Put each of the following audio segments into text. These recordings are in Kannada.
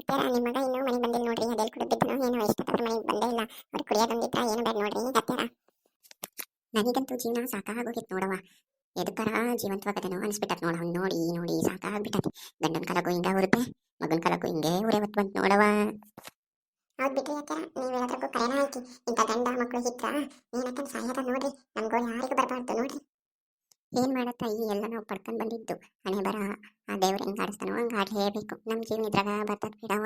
ನಿಮ್ಮ ಮಗ ಇನ್ನೂ ಮನೆಗೆ ಬಂದಿಲ್ಲ ನೋಡ್ರಿ. ಅದೆಲ್ಲಿ ಕುಡಿದಿದ್ದನೋ ಏನೋ, ಇಷ್ಟೊತ್ತಾದ್ರೂ ಮನೆಗೆ ಬಂದೇ ಇಲ್ಲ. ಅವ್ರು ಕುಡಿಯೋದೊಂದಿತ್ತ ಏನು ಬೇಡ ನೋಡ್ರಿ ಅತ್ಯಾರ. ನನಗಂತೂ ಜೀವನ ಸಾಕಾಗೋಗಿತ್ತು ನೋಡವ. ಎದಕ್ಕರ ಜೀವಂತವಾಗದೇನೋ ಅನ್ಸ್ಬಿಟ್ಟತ್ ನೋಡ. ಅವ್ನು ನೋಡಿ ನೋಡಿ ಸಾಕಾಗ್ಬಿಟ್ಟತಿ. ಗಂಡನ ಕಾಲಕ್ಕೂ ಹಿಂಗ ಉರ್ದೆ, ಮಗನ ಕಾಲಕ್ಕೂ ಹಿಂಗೆ ಉರೇವತ್ ಬಂತು ನೋಡವ. ಹೌದ್ ಬಿಡ್ರಿ ಅತ್ಯಾರ, ನೀವು ಹೇಳೋದ್ರಕ್ಕೂ ಕರೆನ ಹಾಕಿ. ಇಂಥ ಗಂಡ ಮಕ್ಕಳು ಹಿತ್ರ ಏನಕ್ಕಂತ ಸಾಯದ ನೋಡ್ರಿ. ನಮ್ಗೂ ಯಾರಿಗೂ ಬರಬಾರ್ದು ನೋಡ್ರಿ. ಏನ್ ಮಾಡತ್ತ, ಈ ಎಲ್ಲ ನಾವು ಪಡ್ಕೊಂಡ್ ಬಂದಿದ್ದು ಹಣೆ ಬರ. ಆ ದೇವ್ರ ಹೆಂಗ್ ಆಡಿಸ್ತಾನೋ ಹಂಗ ಆಡ್ಲೇಬೇಕು. ನಮ್ ಜೀವನ ಇದ್ರಾಗ ಬರ್ತದ ಬಿಡವ.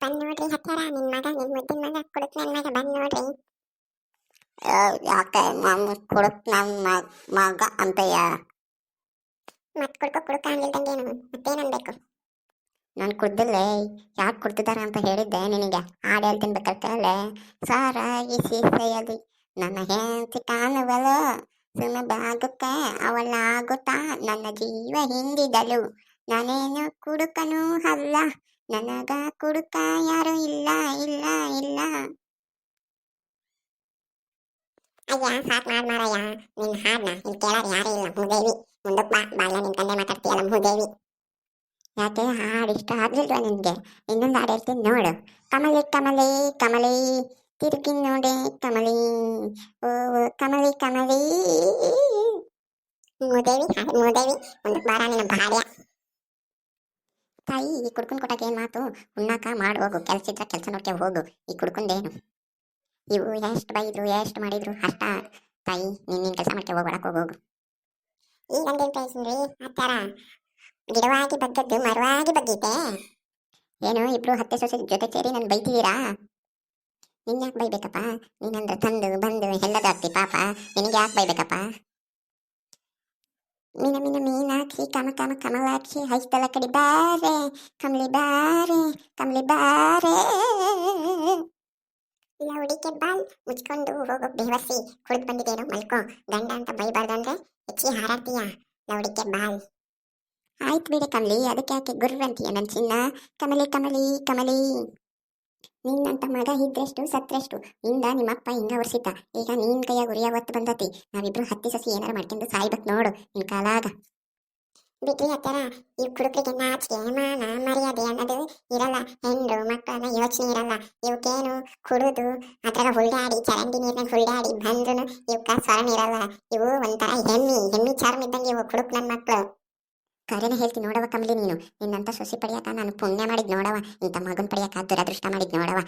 ಬಂದ್ ನೋಡ್ರಿ ಹತ್ತಾರ, ನಿನ್ ಮಗ, ನಿನ್ ಮುದ್ದಿನ ಮಗ ಕುಡುಕ್ ನನ್ ಮಗ ಬಂದ್ ನೋಡ್ರಿ. ಯಾಕೆ ನಮ್ ಕುಡುಕ್ ನಮ್ಮ ಮಗ ಅಂತಯ್ಯ? ಮತ್ ಕುಡ್ಕ ಅನ್ಲಿಲ್ದಂಗೇನು, ಮತ್ತೇನ್ ಅನ್ಬೇಕು? ನಾನು ಕುಡ್ದಿಲ್ಲೇ. ಯಾಕೆ ಕುಡ್ತಿದಾರ ಅಂತ ಹೇಳಿದ್ದೆ ನಿನಗೆ. ಹಾಡು ಹೇಳ್ತೀನಿ ಬೇಕಾದ್ರೆ. ಸಾರಾಗಿ ಸೀಸೆಯಲ್ಲಿ ನನ್ನ ಹೆಂಡತಿ ಕಾಣುವಳು, ಸುಮ್ಮನೆ ಬಾಗುತ್ತೆ ಅವಳ ಆಗುತ್ತಾ ನನ್ನ ಜೀವ ಹಿಂದಿದಳು. ನಾನೇನು ಕುಡುಕನೂ ಅಲ್ಲ, ನನಗ ಕುಡುಕ ಯಾರು ಇಲ್ಲ ಇಲ್ಲ ಇಲ್ಲ. ಅಯ್ಯ ಸಾಕ್ ಮಾರಯ್ಯ, ನಿನ್ ಹಾಡ್ನ ಇಲ್ಲಿ ಕೇಳಾರ ಯಾರು ಇಲ್ಲ. ಮುದೇವಿ ಮುಂದಕ್ ಬಾ, ಬಾಳ ನಿನ್ಕಂಡೆ ಮಾತಾಡ್ತೀಯಲ್ಲ ಮುದೇವಿ. ಯಾಕೆ ಹಾಡು ಇಷ್ಟ ಆಗ್ಲಿಲ್ವಾ ನಿನ್ಗೆ? ಇನ್ನೊಂದು ಹಾಡು ಹೇಳ್ತೀನಿ ನೋಡು. ಕಮಲಿ ಕಮಲಿ ಕಮಲಿ ತಿರುಗಿ ನೋಡೆ ಕಮಲಿ, ಓ ಕಮಲಿ ಕಮಲಿ. ಮುದೇವಿ ಹಾಡು ಮುದೇವಿ, ಮುಂದಕ್ ಬಾರ ನಿನ್ನ ಭಾರ್ಯ. ತಾಯಿ, ಈ ಕುಡ್ಕೊಂಡ್ ಕೊಟ್ಟಾಗ ಏನ್ ಮಾತು? ಉಣ್ಣಾಕ ಮಾಡಿ ಹೋಗು, ಕೆಲ್ಸ ಇದ್ರ ಕೆಲ್ಸ ನೋಡ್ಕೆ ಹೋಗು. ಈ ಕುಡ್ಕೊಂಡೇನು ಇವು ಎಷ್ಟು ಬೈದ್ರು ಎಷ್ಟು ಮಾಡಿದ್ರು ಅಷ್ಟ. ತಾಯಿ, ನಿನ್ನ ಕೆಲಸ ಮಾಡ್ಕೆ ಹೋಗ್ಬೇಡಕ್ ಹೋಗು. ಈಗ ಅಂದೇನ್ ಪ್ರಯತ್ನ ಆತರ ಗಿಡವಾಗಿ ಬಗ್ಗದ್ದು ಮರವಾಗಿ ಬಗ್ಗೀತೆ. ಏನು ಇಬ್ರು ಹತ್ತೆ ಸೊಸೆ ಜೊತೆ ಸೇರಿ ನನ್ ಬೈತಿದ್ದೀರಾ? ನಿನ್ ಯಾಕೆ ಬೈಬೇಕಪ್ಪ? ನೀನಂದ್ರೆ ತಂದು ಬಂದು ಎಲ್ಲದಾಗ್ತಿ ಪಾಪ. ನಿನಗೆ ಯಾಕೆ ಬೈಬೇಕಪ್ಪ? ಮೀನ ಮೀನ ಮೀನಾಕ್ಷಿ ಕಮ ಕಮ ಕಮಲಾಕ್ಷಿ ಹೈಸ್ತಲ ಕಡಿ ಬಾರೆ ಕಮಲಿ ಬಾರೆ ಕಮಲಿ ಬಾರೆ. ಲೌಡಿಕೆ ಬಾಲ್ ಮುಚ್ಕೊಂಡು ಹೋಗೋ ಬೇವರ್ಸಿ, ಕುಡಿದು ಬಂದಿದ್ದೇನೋ ಮಲ್ಕೋ. ಗಂಡ ಅಂತ ಬೈಬಾರ್ದಂದ್ರೆ ಹೆಚ್ಚಿ ಹಾರಾಡ್ತೀಯ ಲೌಡಿಕೆ ಬಾಲ್. ಆಯ್ತು ಬಿಡಿ ಕಮಲಿ, ಅದಕ್ಕೆ ಯಾಕೆ ಗುರ್ರಂತೀಯ ನನ್ನ ಚಿನ್ನ? ಕಮಲಿ ಕಮಲಿ ಕಮಲಿ. ನಿನ್ನಂತ ಮಗ ಇದ್ರೆಷ್ಟು ಸತ್ರೆಷ್ಟು. ಇಂದ ನಿಮ್ಮಪ್ಪ ಹಿಂಗ ಉರ್ಸಿತ, ಈಗ ನೀನ್ ಕೈಯಾಗ ಉರಿಯ ಒತ್ತು ಬಂದತಿ. ನಾವಿಬ್ರು ಹತ್ತಿ ಸಸಿ ಏನಾರ ಮಾಡ್ಕೊಂಡು ಸಾಯ್ಬೇಕು ನೋಡು ನಿನ್ ಕಾಲಾಗ. ಬಿಟ್ರಿ ಹತ್ತಾರ, ಈ ಕುಡುಕರಿಗೆ ನಾಚಿಕೆ ಮಾನ ಮರ್ಯಾದೆ ಅನ್ನೋದು ಇರಲ್ಲ. ಹೆಂಡ್ರು ಮಕ್ಕಳನ್ನ ಯೋಚನೆ ಇರಲ್ಲ. ಇವಕ್ಕೇನು ಕುಡುದು ಅದ್ರಾಗ ಹುಲ್ಡಾಡಿ ಚರಂಡಿ ನೀರ್ನಾಗ ಹುಲ್ಡಾಡಿ ಬಂದ್ರು ಇವಕ್ಕ ಸ್ವರಣ ಇರಲ್ಲ. ಇವು ಒಂಥರ ಹೆಮ್ಮಿ ಚಾರ್ಮ್ ಇದ್ದಂಗೆ ಇವು ಕುಡುಕ್ ನನ್ ಮಕ್ಳು. ಕರೆನ ಹೇಳ್ತೀನಿ ನೋಡವ ಕಮಲಿ, ನೀನು ನಿನ್ನಂತ ಸೊಸಿ ಪಡಿಯಾಕ ನಾನು ಪುಣ್ಯ ಮಾಡಿದ್ ನೋಡವ. ಇಂಥ ಮಗನ್ ಪಡಿಯಾಕ ದುರದೃಷ್ಟ ಮಾಡಿದ್ ನೋಡವ.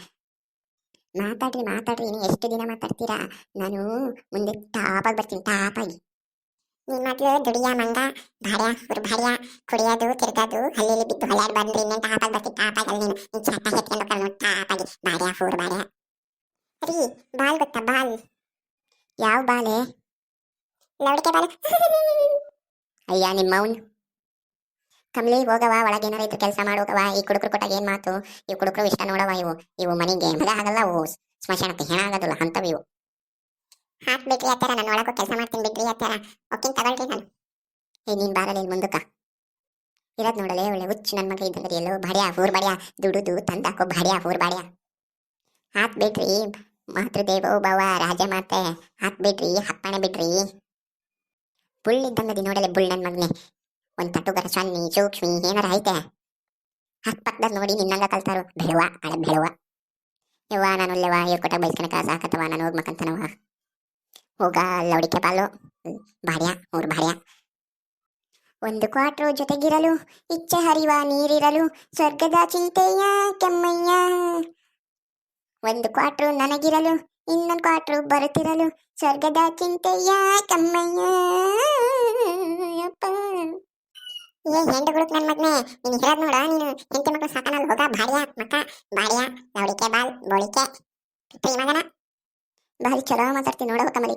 ಮಾತಾಡ್ರಿ ಮಾತಾಡ್ರಿ, ಇನ್ನು ಎಷ್ಟು ದಿನ ಮಾತಾಡ್ತೀರಾ? ನಾನು ಮುಂದೆ ಟಾಪಾಗಿ ಬರ್ತೀನಿ, ಟಾಪಾಗಿ. ನಿಮ್ಮ ಮೊದ್ಲು ದುಡಿಯ ಮಂಗ ಭಾರ್ಯ ಹುರ್ ಭಾರ್ಯ, ಕುಡಿಯೋದು ತಿರ್ಗೋದು ಹಳ್ಳಿಲಿ ಬಿದ್ದು ಹಳ್ಯಾಡ್ ಬಂದ್ರಿ. ಇನ್ನೇನು ಟಾಪಾಗಿ ಬರ್ತೀನಿ, ಟಾಪಾಗಿ. ಅಲ್ಲಿ ನೀನು ಚಟ ಹೆತ್ಕೊಂಡು ನೋಡಿ ಟಾಪಾಗಿ ಭಾರ್ಯ ಹುರ್ ಭಾರ್ಯ. ರೀ ಬಾಲ್ ಗೊತ್ತಾ ಬಾಲ್? ಯಾವ ಬಾಲೆ? ಲೌಡಿಕೆ ಬಾಲ್. ಅಯ್ಯ ನಿಮ್ಮವನ್. ಕಮಲಿ ಹೋಗವ, ಒಳಗೇನಾರ ಇದ್ರೆ ಕೆಲಸ ಮಾಡೋಗವ. ಈ ಕುಡುಕರು ಕೊಟ್ಟಾಗ ಏನ್ ಮಾತು? ಇವು ಕುಡುಕರು ಇಷ್ಟ ನೋಡವ. ಇವು ಮನೆಗೆ ಮಗ ಆಗಲ್ಲ, ಅವು ಸ್ಮಶಾನಕ್ಕೆ ಹೆಣ ಆಗೋದಿಲ್ಲ ಅಂತವ್ ಇವು. ಹಾಕ್ ಬಿಡ್ರಿ ಅತ್ತಾರ, ನಾನು ಒಳಗೂ ಕೆಲಸ ಮಾಡ್ತೀನಿ ಬಿಡ್ರಿ ಅತ್ತಾರ. ಓಕೆ ತಗೊಳ್ರಿ ನಾನು. ನೀನ್ ಬಾರಲ್ಲಿ ಮುಂದಕ್ಕ ಇರೋದ್ ನೋಡಲೇ ಒಳ್ಳೆ ಹುಚ್ಚು ನನ್ ಮಗ ಇದ್ದಂದ್ರೆ. ಎಲ್ಲೋ ಬಾಡ್ಯ ಊರ್ ಬಾಡ್ಯ ದುಡುದು ತಂದಾಕೋ ಬಾಡ್ಯ ಊರ್ ಬಾಡ್ಯ. ಹಾಕ್ ಬಿಡ್ರಿ ಮಾತೃ ದೇವೋ ಭವ ರಾಜ ಮಾತೆ. ಹಾಕ್ ಬಿಡ್ರಿ, ಹಪ್ಪಣೆ ಬಿಡ್ರಿ. ಬುಳ್ ಇದ್ದಂಗದಿ ನೋಡಲೆ ಬುಳ್ ನನ್ ಮಗನೆ. ಒಂದ್ ತಟ್ಟುಗರ ಸಣ್ಣಿ ಸೂಕ್ಷ್ಮಿ ಏನಾರ ಐತೆ? ಹಕ್ ಪಕ್ಕದಾಗ ನೋಡಿ ನಿನ್ನಂಗ ಕಲ್ತಾರು. ಬೆಳುವ ಅಳ ಬೆಳುವ. ಯವ್ವ ನಾನು ಅಲ್ಲೆವ ಇವ್ರ ಕೊಟ್ಟಾಗ ಬೈಸ್ಕನಕ ಸಾಕತ್ತವ. ನಾನು ಹೋಗ್ಬೇಕಂತನವ. ಹೋಗ ಲೌಡಿಕೆ ಬಾಲು ಭಾರ್ಯ ಊರ್ ಭಾರ್ಯ. ಒಂದು ಕ್ವಾಟ್ರು ಜೊತೆಗಿರಲು, ಇಚ್ಛೆ ಹರಿವ ನೀರಿರಲು, ಸ್ವರ್ಗದ ಚಿಂತೆಯ ಕೆಮ್ಮಯ್ಯ. ಒಂದು ಕ್ವಾಟ್ರು ನನಗಿರಲು, ಇನ್ನೊಂದು ಕ್ವಾಟ್ರು ಬರುತ್ತಿರಲು, ಸ್ವರ್ಗದ ಚಿಂತೆಯ ಕೆಮ್ಮಯ್ಯ. ಏ ಹೆಂಡು ಗುಡುಕ್ ನನ್ ಮಗ್ನೆ, ನೀನು ಹೇಳದ್ ನೋಡ. ನೀನು ಹೆಂಡತಿ ಮಕ್ಕಳು ಸಾಕನಲ್ಲ. ಹೋಗ ಭಾರ್ಯ ಮಕ್ಕ ಭಾರ್ಯ ಲೌಡಿಕೆ ಬಾಲ್ ಬೋಳಿಕೆ ಮಗನ. ಭಾರಿ ಚಲೋ ಮಾತಾಡ್ತೀನಿ ನೋಡವ ಕಮಲಿ.